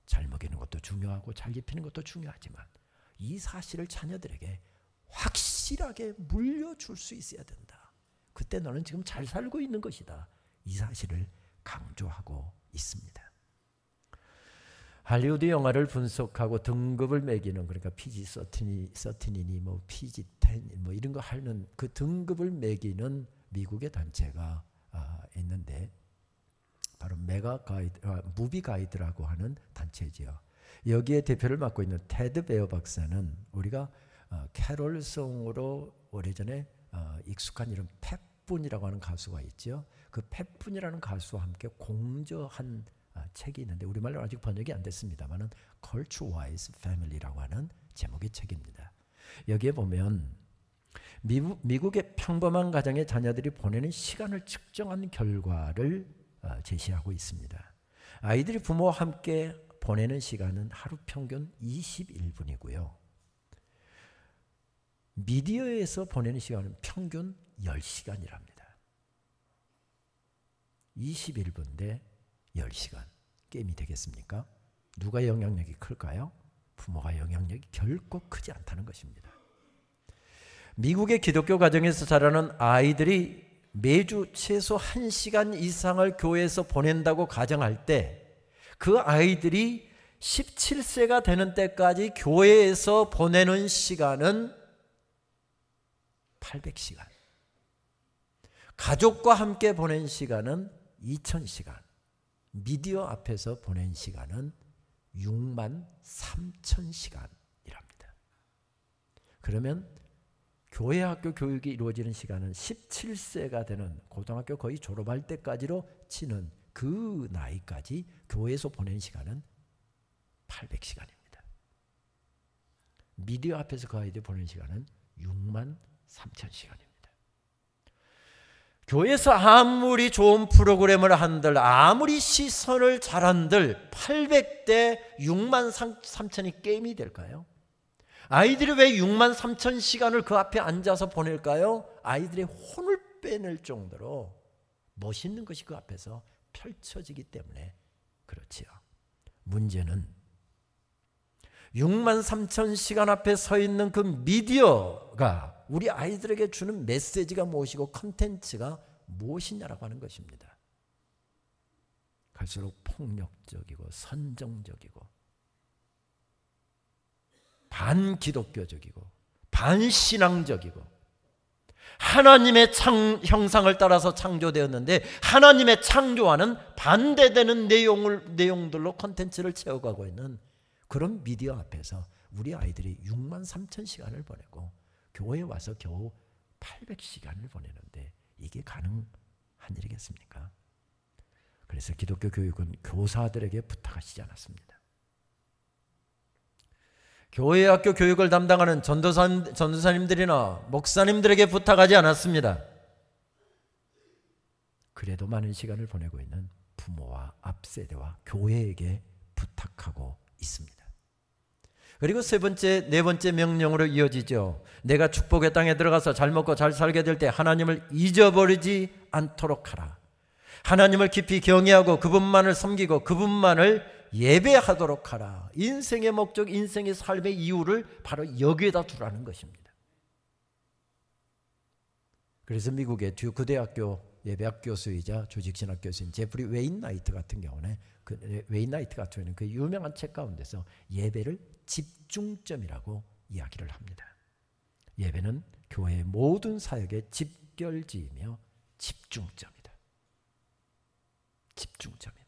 잘 먹이는 것도 중요하고 잘 입히는 것도 중요하지만 이 사실을 자녀들에게 확실하게 물려줄 수 있어야 된다. 그때 너는 지금 잘 살고 있는 것이다. 이 사실을 강조하고 있습니다. 할리우드 영화를 분석하고 등급을 매기는, 그러니까 PG-13이니 뭐 PG-10 뭐 이런 거 하는 그 등급을 매기는 미국의 단체가 있는데 바로 무비 가이드라고 하는 단체지요. 여기에 대표를 맡고 있는 테드 베어 박사는 우리가 캐롤송으로 오래전에 익숙한 이름 팻분이라고 하는 가수가 있죠. 그 팻분이라는 가수와 함께 공저한 책이 있는데 우리말로 아직 번역이 안 됐습니다만은 Culture Wise Family라고 하는 제목의 책입니다. 여기에 보면 미국의 평범한 가정의 자녀들이 보내는 시간을 측정한 결과를 제시하고 있습니다. 아이들이 부모와 함께 보내는 시간은 하루 평균 21분이고요. 미디어에서 보내는 시간은 평균 10시간이랍니다. 21분 대 10시간. 게임이 되겠습니까? 누가 영향력이 클까요? 부모가 영향력이 결코 크지 않다는 것입니다. 미국의 기독교 가정에서 자라는 아이들이 매주 최소 1시간 이상을 교회에서 보낸다고 가정할 때 그 아이들이 17세가 되는 때까지 교회에서 보내는 시간은 800시간. 가족과 함께 보낸 시간은 2000시간. 미디어 앞에서 보낸 시간은 63,000시간이랍니다. 그러면 교회 학교 교육이 이루어지는 시간은 17세가 되는 고등학교 거의 졸업할 때까지로 치는 그 나이까지 교회에서 보낸 시간은 800시간입니다. 미디어 앞에서 그 아이들이 보낸 시간은 63,000시간입니다. 교회에서 아무리 좋은 프로그램을 한들, 아무리 시선을 잘한들 800대 63,000이 게임이 될까요? 아이들이 왜 63,000시간을 그 앞에 앉아서 보낼까요? 아이들의 혼을 빼낼 정도로 멋있는 것이 그 앞에서 펼쳐지기 때문에 그렇지요. 문제는 63,000시간 앞에 서 있는 그 미디어가 우리 아이들에게 주는 메시지가 무엇이고 컨텐츠가 무엇이냐라고 하는 것입니다. 갈수록 폭력적이고 선정적이고 반기독교적이고 반신앙적이고 하나님의 형상을 따라서 창조되었는데 하나님의 창조와는 반대되는 내용들로 컨텐츠를 채워가고 있는 그런 미디어 앞에서 우리 아이들이 63,000시간을 보내고 교회에 와서 겨우 800시간을 보내는데 이게 가능한 일이겠습니까? 그래서 기독교 교육은 교사들에게 부탁하시지 않았습니다. 교회 학교 교육을 담당하는 전도사님들이나 목사님들에게 부탁하지 않았습니다. 그래도 많은 시간을 보내고 있는 부모와 앞세대와 교회에게 부탁하고 있습니다. 그리고 네 번째 명령으로 이어지죠. 내가 축복의 땅에 들어가서 잘 먹고 잘 살게 될 때 하나님을 잊어버리지 않도록 하라. 하나님을 깊이 경외하고 그분만을 섬기고 그분만을 예배하도록 하라. 인생의 목적, 인생의 삶의 이유를 바로 여기에다 두라는 것입니다. 그래서 미국의 듀크 대학교 예배학 교수이자 조직신학 교수인 제프리 웨인나이트 같은 경우는 그 유명한 책 가운데서 예배를 집중점이라고 이야기를 합니다. 예배는 교회의 모든 사역의 집결지이며 집중점이다. 집중점이다.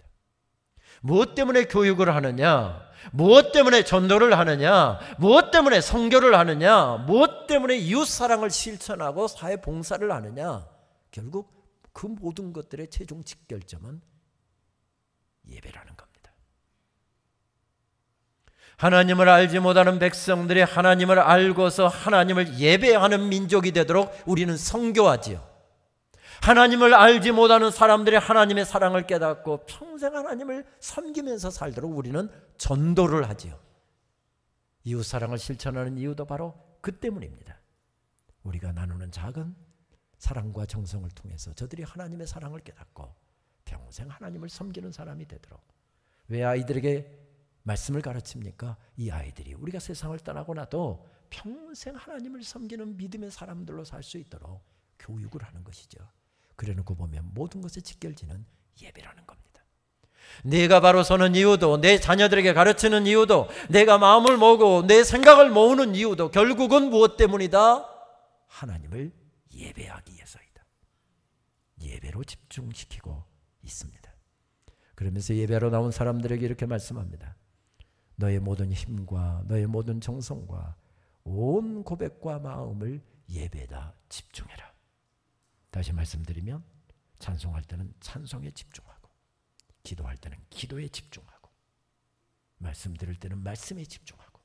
무엇 때문에 교육을 하느냐? 무엇 때문에 전도를 하느냐? 무엇 때문에 선교를 하느냐? 무엇 때문에 이웃사랑을 실천하고 사회봉사를 하느냐? 결국 그 모든 것들의 최종 직결점은 예배라는 겁니다. 하나님을 알지 못하는 백성들이 하나님을 알고서 하나님을 예배하는 민족이 되도록 우리는 선교하지요. 하나님을 알지 못하는 사람들이 하나님의 사랑을 깨닫고 평생 하나님을 섬기면서 살도록 우리는 전도를 하지요. 이웃사랑을 실천하는 이유도 바로 그 때문입니다. 우리가 나누는 작은 사랑과 정성을 통해서 저들이 하나님의 사랑을 깨닫고 평생 하나님을 섬기는 사람이 되도록. 왜 아이들에게 말씀을 가르칩니까? 이 아이들이 우리가 세상을 떠나고 나도 평생 하나님을 섬기는 믿음의 사람들로 살 수 있도록 교육을 하는 것이죠. 그래놓고 보면 모든 것의 직결지는 예배라는 겁니다. 내가 바로 서는 이유도, 내 자녀들에게 가르치는 이유도, 내가 마음을 모으고 내 생각을 모으는 이유도 결국은 무엇 때문이다? 하나님을 예배하기 위해서이다. 예배로 집중시키고 있습니다. 그러면서 예배로 나온 사람들에게 이렇게 말씀합니다. 너의 모든 힘과 너의 모든 정성과 온 고백과 마음을 예배에다 집중해라. 다시 말씀드리면 찬송할 때는 찬송에 집중하고, 기도할 때는 기도에 집중하고, 말씀 들을 때는 말씀에 집중하고,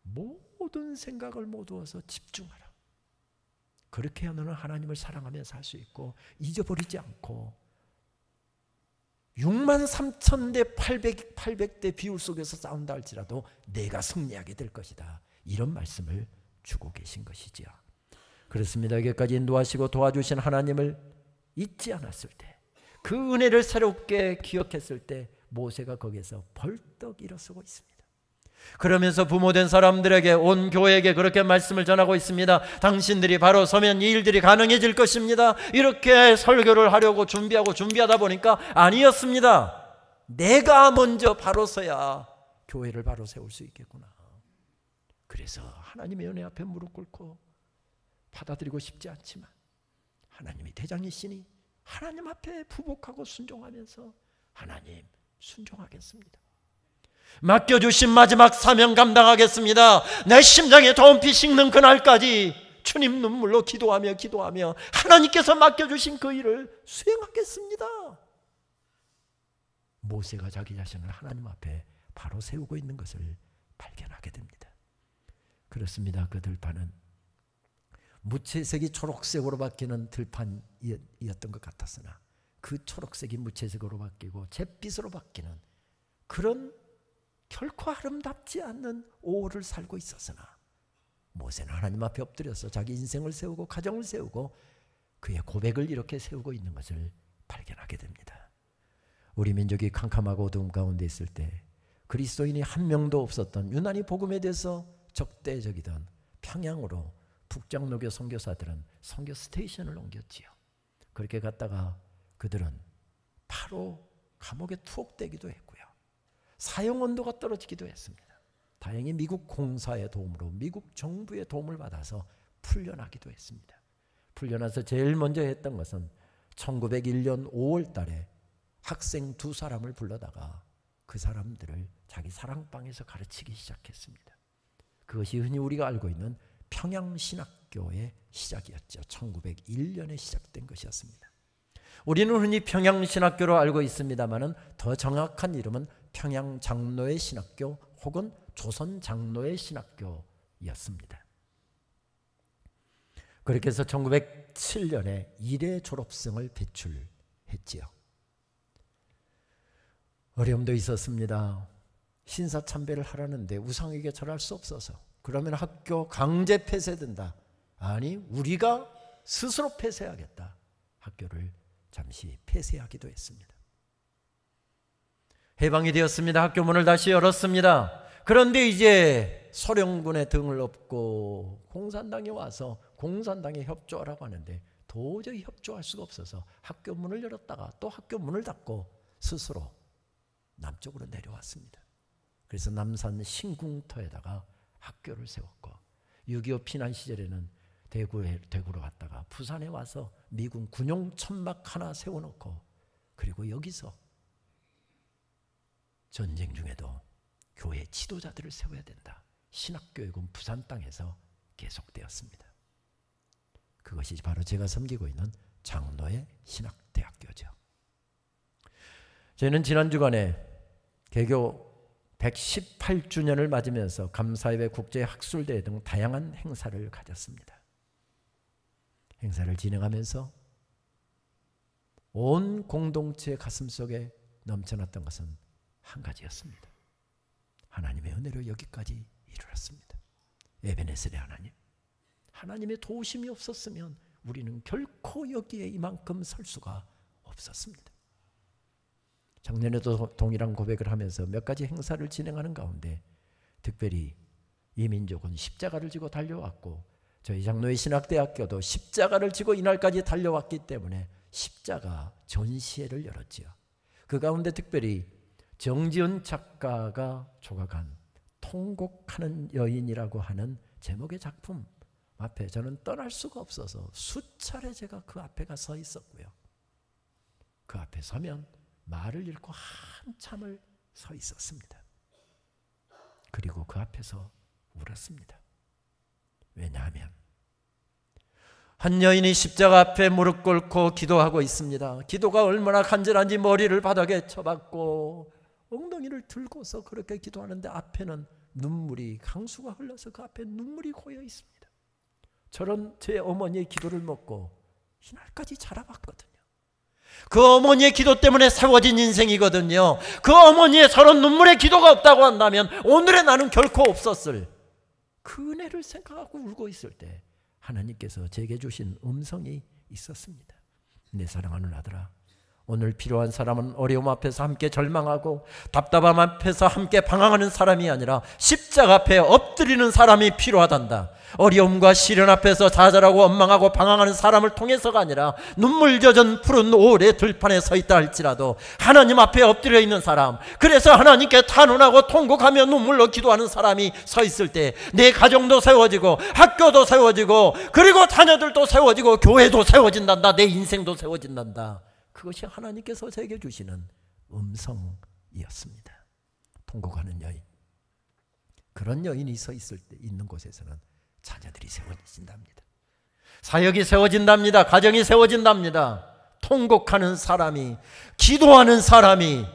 모든 생각을 모두어서 집중하라. 그렇게 하면 하나님을 사랑하며 살 수 있고 잊어버리지 않고 63,000대 800대 비율 속에서 싸운다 할지라도 내가 승리하게 될 것이다. 이런 말씀을 주고 계신 것이지요. 그렇습니다. 여기까지 인도하시고 도와주신 하나님을 잊지 않았을 때, 그 은혜를 새롭게 기억했을 때 모세가 거기에서 벌떡 일어서고 있습니다. 그러면서 부모된 사람들에게, 온 교회에게 그렇게 말씀을 전하고 있습니다. 당신들이 바로 서면 이 일들이 가능해질 것입니다. 이렇게 설교를 하려고 준비하다 보니까 아니었습니다. 내가 먼저 바로 서야 교회를 바로 세울 수 있겠구나. 그래서 하나님의 은혜 앞에 무릎 꿇고 받아들이고 싶지 않지만 하나님이 대장이시니 하나님 앞에 부복하고 순종하면서 하나님 순종하겠습니다. 맡겨주신 마지막 사명 감당하겠습니다. 내 심장에 더운 피 식는 그날까지 주님 눈물로 기도하며 하나님께서 맡겨주신 그 일을 수행하겠습니다. 모세가 자기 자신을 하나님 앞에 바로 세우고 있는 것을 발견하게 됩니다. 그렇습니다. 그 들판은 무채색이 초록색으로 바뀌는 들판이었던 것 같았으나 그 초록색이 무채색으로 바뀌고 잿빛으로 바뀌는 그런 결코 아름답지 않는 오후를 살고 있었으나 모세는 하나님 앞에 엎드려서 자기 인생을 세우고 가정을 세우고 그의 고백을 이렇게 세우고 있는 것을 발견하게 됩니다. 우리 민족이 캄캄하고 어두움 가운데 있을 때 그리스도인이 한 명도 없었던, 유난히 복음에 대해서 적대적이던 평양으로 북장로교 선교사들은 선교 스테이션을 옮겼지요. 그렇게 갔다가 그들은 바로 감옥에 투옥되기도 했고요. 사형 온도가 떨어지기도 했습니다. 다행히 미국 공사의 도움으로, 미국 정부의 도움을 받아서 풀려나기도 했습니다. 풀려나서 제일 먼저 했던 것은 1901년 5월 달에 학생 2사람을 불러다가 그 사람들을 자기 사랑방에서 가르치기 시작했습니다. 그것이 흔히 우리가 알고 있는 평양신학교의 시작이었죠. 1901년에 시작된 것이었습니다. 우리는 흔히 평양신학교로 알고 있습니다마는 더 정확한 이름은 평양장로의 신학교 혹은 조선장로의 신학교였습니다. 그렇게 해서 1907년에 1회 졸업생을 배출했지요. 어려움도 있었습니다. 신사참배를 하라는데 우상에게 절할 수 없어서, 그러면 학교 강제 폐쇄된다. 아니, 우리가 스스로 폐쇄하겠다. 학교를 잠시 폐쇄하기도 했습니다. 해방이 되었습니다. 학교 문을 다시 열었습니다. 그런데 이제 소련군의 등을 업고 공산당이 와서 공산당에 협조하라고 하는데 도저히 협조할 수가 없어서 학교 문을 열었다가 또 학교 문을 닫고 스스로 남쪽으로 내려왔습니다. 그래서 남산 신궁터에다가 학교를 세웠고, 6.25 피난 시절에는 대구로 갔다가 부산에 와서 미군 군용 천막 하나 세워놓고, 그리고 여기서 전쟁 중에도 교회 지도자들을 세워야 된다. 신학교육은 부산 땅에서 계속되었습니다. 그것이 바로 제가 섬기고 있는 장로의 신학대학교죠. 저희는 지난 주간에 개교 118주년을 맞으면서 감사예배, 국제학술대회 등 다양한 행사를 가졌습니다. 행사를 진행하면서 온 공동체의 가슴속에 넘쳐났던 것은 한 가지였습니다. 하나님의 은혜로 여기까지 이르렀습니다. 에베네셀의 하나님, 하나님의 도우심이 없었으면 우리는 결코 여기에 이만큼 설 수가 없었습니다. 작년에도 동일한 고백을 하면서 몇 가지 행사를 진행하는 가운데 특별히 이 민족은 십자가를 지고 달려왔고 저희 장로의 신학대학교도 십자가를 지고 이날까지 달려왔기 때문에 십자가 전시회를 열었지요. 그 가운데 특별히 정지은 작가가 조각한 통곡하는 여인이라고 하는 제목의 작품 앞에 저는 떠날 수가 없어서 수차례 제가 그 앞에 가 서 있었고요. 그 앞에 서면 말을 잃고 한참을 서 있었습니다. 그리고 그 앞에서 울었습니다. 왜냐하면 한 여인이 십자가 앞에 무릎 꿇고 기도하고 있습니다. 기도가 얼마나 간절한지 머리를 바닥에 쳐박고 엉덩이를 들고서 그렇게 기도하는데 앞에는 눈물이 강수가 흘러서 그 앞에 눈물이 고여 있습니다. 저런 제 어머니의 기도를 먹고 이날까지 자라봤거든요. 그 어머니의 기도 때문에 세워진 인생이거든요. 그 어머니의 저런 눈물의 기도가 없다고 한다면 오늘의 나는 결코 없었을 그 은혜를 생각하고 울고 있을 때 하나님께서 제게 주신 음성이 있었습니다. 내 사랑하는 아들아, 오늘 필요한 사람은 어려움 앞에서 함께 절망하고 답답함 앞에서 함께 방황하는 사람이 아니라 십자가 앞에 엎드리는 사람이 필요하단다. 어려움과 시련 앞에서 좌절하고 원망하고 방황하는 사람을 통해서가 아니라 눈물 젖은 푸른 오래 들판에 서 있다 할지라도 하나님 앞에 엎드려 있는 사람, 그래서 하나님께 탄원하고 통곡하며 눈물로 기도하는 사람이 서 있을 때 내 가정도 세워지고 학교도 세워지고 그리고 자녀들도 세워지고 교회도 세워진단다. 내 인생도 세워진단다. 그것이 하나님께서 제게 주시는 음성이었습니다. 통곡하는 여인, 그런 여인이 서 있을 때 있는 곳에서는 자녀들이 세워진답니다. 사역이 세워진답니다. 가정이 세워진답니다. 통곡하는 사람이, 기도하는 사람이,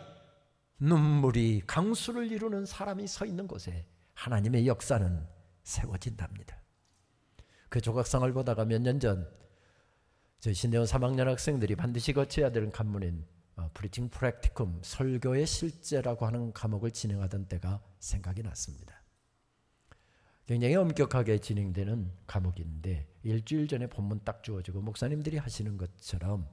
눈물이 강수를 이루는 사람이 서 있는 곳에 하나님의 역사는 세워진답니다. 그 조각상을 보다가 몇 년 전 저희 신대원 3학년 학생들이 반드시 거쳐야 되는 관문인 프리칭 프랙티쿰, 설교의 실제라고 하는 과목을 진행하던 때가 생각이 났습니다. 굉장히 엄격하게 진행되는 과목인데 일주일 전에 본문 딱 주어지고 목사님들이 하시는 것처럼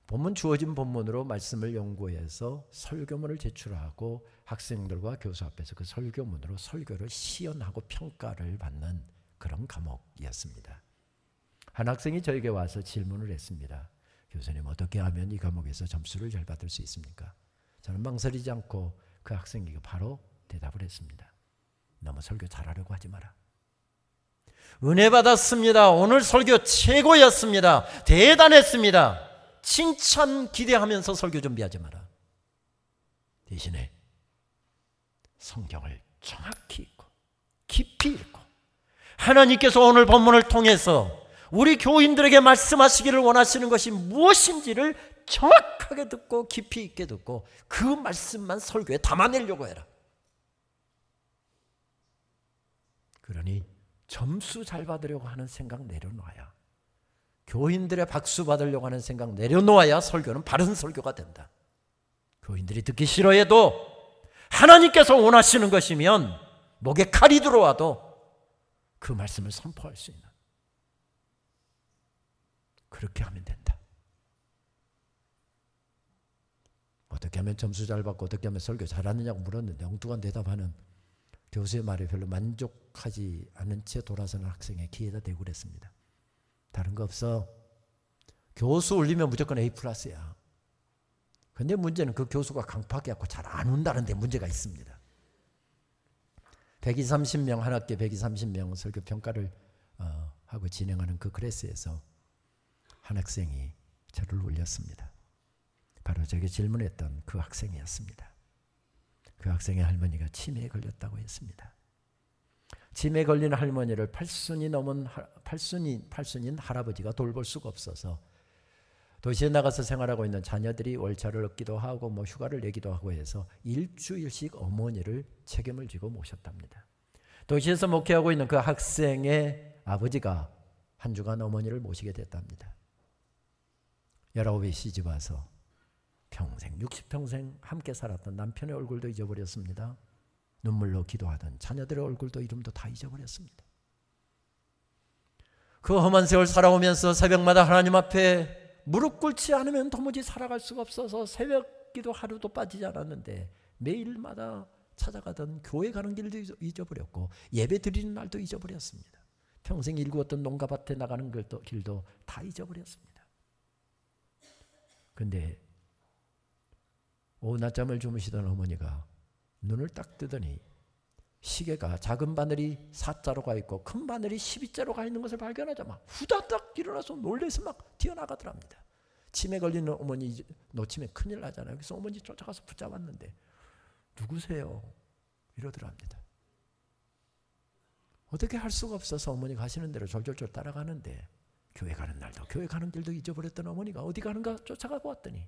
본문 주어진 본문으로 말씀을 연구해서 설교문을 제출하고 학생들과 교수 앞에서 그 설교문으로 설교를 시연하고 평가를 받는 그런 과목이었습니다. 한 학생이 저에게 와서 질문을 했습니다. 교수님, 어떻게 하면 이 과목에서 점수를 잘 받을 수 있습니까? 저는 망설이지 않고 그 학생에게 바로 대답을 했습니다. 너무 설교 잘하려고 하지 마라. 은혜 받았습니다. 오늘 설교 최고였습니다. 대단했습니다. 칭찬 기대하면서 설교 준비하지 마라. 대신에 성경을 정확히 읽고 깊이 읽고 하나님께서 오늘 본문을 통해서 우리 교인들에게 말씀하시기를 원하시는 것이 무엇인지를 정확하게 듣고 깊이 있게 듣고 그 말씀만 설교에 담아내려고 해라. 그러니 점수 잘 받으려고 하는 생각 내려놓아야, 교인들의 박수 받으려고 하는 생각 내려놓아야 설교는 바른 설교가 된다. 교인들이 듣기 싫어해도 하나님께서 원하시는 것이면 목에 칼이 들어와도 그 말씀을 선포할 수 있는, 그렇게 하면 된다. 어떻게 하면 점수 잘 받고 어떻게 하면 설교 잘하느냐고 물었는데 엉뚱한 대답하는 교수의 말에 별로 만족하지 않은 채 돌아서는 학생의 귀에다 대고 그랬습니다. 다른 거 없어. 교수 올리면 무조건 A+야. 근데 문제는 그 교수가 강팍해갖고 잘 안 온다는 데 문제가 있습니다. 130명, 한 학기에 130명 설교 평가를 하고 진행하는 그 클래스에서 한 학생이 저를 올렸습니다. 바로 제게 질문했던 그 학생이었습니다. 그 학생의 할머니가 치매에 걸렸다고 했습니다. 치매에 걸린 할머니를 8순인 할아버지가 돌볼 수가 없어서 도시에 나가서 생활하고 있는 자녀들이 월차를 얻기도 하고 휴가를 내기도 하고 해서 일주일씩 어머니를 책임을 지고 모셨답니다. 도시에서 목회하고 있는 그 학생의 아버지가 한 주간 어머니를 모시게 됐답니다. 19에 시집 와서 평생 60평생 함께 살았던 남편의 얼굴도 잊어버렸습니다. 눈물로 기도하던 자녀들의 얼굴도 이름도 다 잊어버렸습니다. 그 험한 세월 살아오면서 새벽마다 하나님 앞에 무릎 꿇지 않으면 도무지 살아갈 수가 없어서 새벽 기도 하루도 빠지지 않았는데 매일마다 찾아가던 교회 가는 길도 잊어버렸고 예배 드리는 날도 잊어버렸습니다. 평생 일구었던 농가밭에 나가는 길도 다 잊어버렸습니다. 그런데 오후 낮잠을 주무시던 어머니가 눈을 딱 뜨더니 시계가 작은 바늘이 4자로 가 있고 큰 바늘이 12자로 가 있는 것을 발견하자 막 후다닥 일어나서 놀래서 막 튀어나가더랍니다. 치매 걸리는 어머니 놓치면 큰일 나잖아요. 그래서 어머니 쫓아가서 붙잡았는데 누구세요? 이러더랍니다. 어떻게 할 수가 없어서 어머니 가시는 대로 졸졸졸 따라가는데 교회 가는 날도 교회 가는 길도 잊어버렸던 어머니가 어디 가는가 쫓아가고 왔더니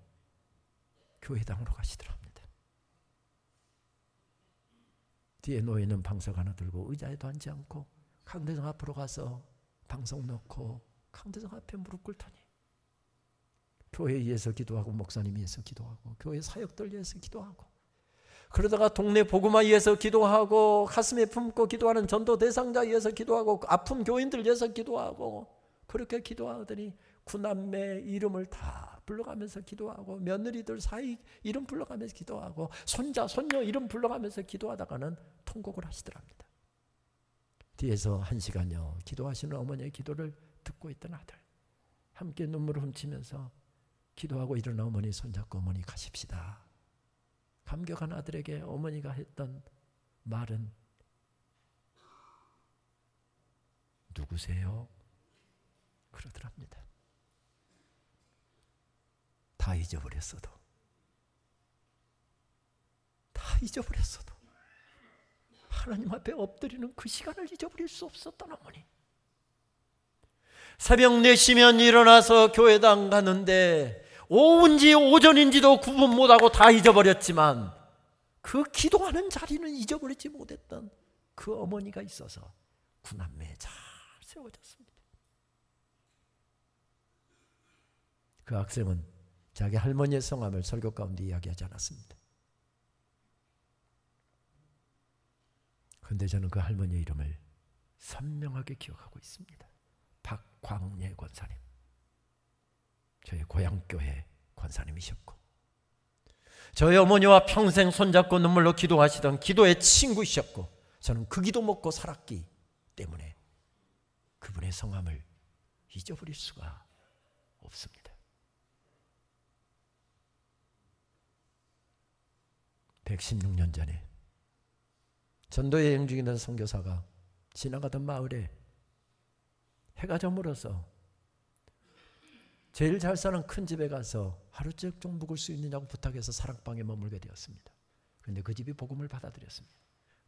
교회당으로 가시더랍니다. 뒤에 놓여있는 방석 하나 들고 의자에도 앉지 않고 강대상 앞으로 가서 방석 놓고 강대상 앞에 무릎 꿇더니 교회에 의해서 기도하고 목사님 위해서 기도하고 교회 사역들 위해서 기도하고 그러다가 동네 복음화 위해서 기도하고 가슴에 품고 기도하는 전도 대상자 위해서 기도하고 아픈 교인들 위해서 기도하고 그렇게 기도하더니 구남매 이름을 다 불러가면서 기도하고 며느리들 사이 이름 불러가면서 기도하고 손자 손녀 이름 불러가면서 기도하다가는 통곡을 하시더랍니다. 뒤에서 1시간여 기도하시는 어머니의 기도를 듣고 있던 아들 함께 눈물을 훔치면서 기도하고 일어나 어머니 손잡고 어머니 가십시다. 감격한 아들에게 어머니가 했던 말은 누구세요? 그러더랍니다. 다 잊어버렸어도 하나님 앞에 엎드리는 그 시간을 잊어버릴 수 없었던 어머니. 새벽 4시면 일어나서 교회당 가는데 오후인지 오전인지도 구분 못하고 다 잊어버렸지만 그 기도하는 자리는 잊어버리지 못했던 그 어머니가 있어서 구남매에 잘 세워졌습니다. 그 학생은 자기 할머니의 성함을 설교 가운데 이야기하지 않았습니다. 그런데 저는 그 할머니의 이름을 선명하게 기억하고 있습니다. 박광예 권사님. 저희 고향교회 권사님이셨고 저희 어머니와 평생 손잡고 눈물로 기도하시던 기도의 친구이셨고 저는 그 기도 먹고 살았기 때문에 그분의 성함을 잊어버릴 수가 없습니다. 116년 전에 전도 여행 중이던 선교사가 지나가던 마을에 해가 저물어서 제일 잘 사는 큰 집에 가서 하루째 좀 묵을 수 있느냐고 부탁해서 사랑방에 머물게 되었습니다. 그런데 그 집이 복음을 받아들였습니다.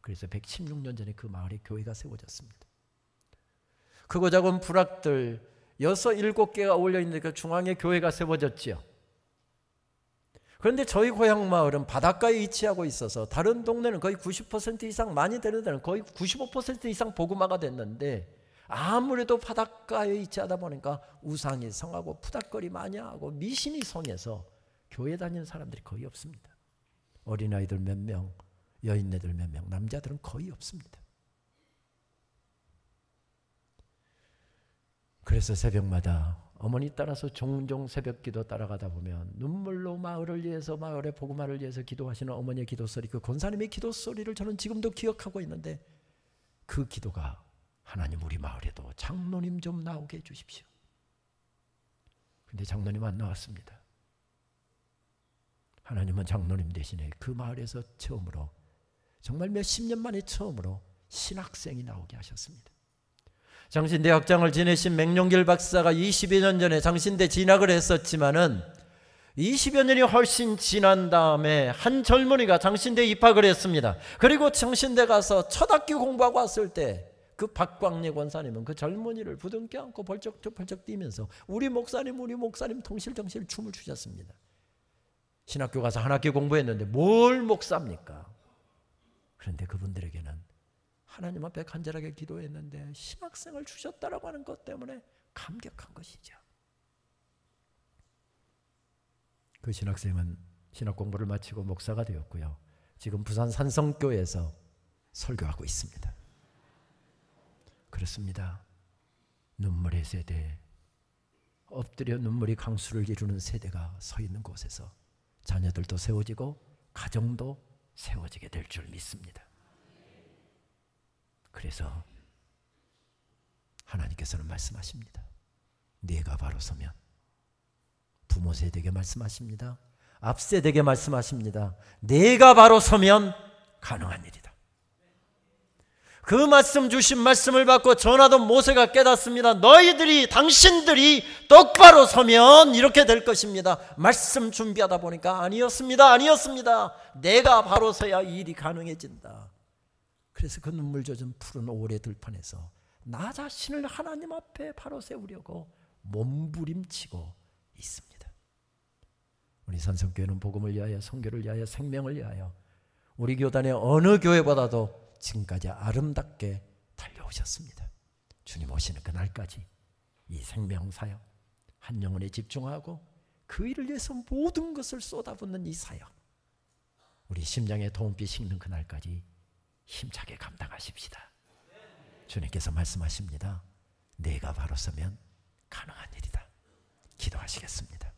그래서 116년 전에 그 마을에 교회가 세워졌습니다. 크고 작은 부락들 6, 7개가 어울려있는 그 중앙에 교회가 세워졌지요. 그런데 저희 고향 마을은 바닷가에 위치하고 있어서 다른 동네는 거의 90% 이상 많이 되는 데는 거의 95% 이상 복음화가 됐는데 아무래도 바닷가에 위치하다 보니까 우상이 성하고 푸닥거리 많이 하고 미신이 성해서 교회 다니는 사람들이 거의 없습니다. 어린아이들 몇 명, 여인네들 몇 명, 남자들은 거의 없습니다. 그래서 새벽마다 어머니 따라서 종종 새벽기도 따라가다 보면 눈물로 마을을 위해서 마을의 복음화를 위해서 기도하시는 어머니의 기도소리 그 권사님의 기도소리를 저는 지금도 기억하고 있는데 그 기도가 하나님 우리 마을에도 장로님 좀 나오게 해주십시오. 근데 장로님 안 나왔습니다. 하나님은 장로님 대신에 그 마을에서 처음으로 정말 몇십 년 만에 처음으로 신학생이 나오게 하셨습니다. 장신대 학장을 지내신 맹룡길 박사가 22년 전에 장신대 진학을 했었지만은 20여 년이 훨씬 지난 다음에 한 젊은이가 장신대에 입학을 했습니다. 그리고 장신대 가서 첫 학기 공부하고 왔을 때 그 박광래 권사님은 그 젊은이를 부둥켜 안고 벌쩍 뛰면서 우리 목사님 통실통실 춤을 추셨습니다. 신학교 가서 한 학기 공부했는데 뭘 목사입니까? 그런데 그분들에게는 하나님 앞에 간절하게 기도했는데 신학생을 주셨다라고 하는 것 때문에 감격한 것이죠. 그 신학생은 신학 공부를 마치고 목사가 되었고요. 지금 부산 산성교회에서 설교하고 있습니다. 그렇습니다. 눈물의 세대, 엎드려 눈물이 강수를 이루는 세대가 서 있는 곳에서 자녀들도 세워지고 가정도 세워지게 될 줄 믿습니다. 그래서 하나님께서는 말씀하십니다. 네가 바로 서면, 부모 세대에게 말씀하십니다. 앞 세대에게 말씀하십니다. 네가 바로 서면 가능한 일이다. 그 말씀 주신 말씀을 받고 전하던 모세가 깨닫습니다. 당신들이 똑바로 서면 이렇게 될 것입니다. 말씀 준비하다 보니까 아니었습니다. 내가 바로 서야 이 일이 가능해진다. 그래서 그 눈물 젖은 푸른 오래 들판에서 나 자신을 하나님 앞에 바로 세우려고 몸부림치고 있습니다. 우리 산성교회는 복음을 위하여, 선교를 위하여, 생명을 위하여 우리 교단의 어느 교회보다도 지금까지 아름답게 달려오셨습니다. 주님 오시는 그날까지 이 생명사역, 한 영혼에 집중하고 그 일을 위해서 모든 것을 쏟아붓는 이 사역, 우리 심장에 도움비 식는 그날까지 힘차게 감당하십시다. 주님께서 말씀하십니다. 내가 바로 서면 가능한 일이다. 기도하시겠습니다.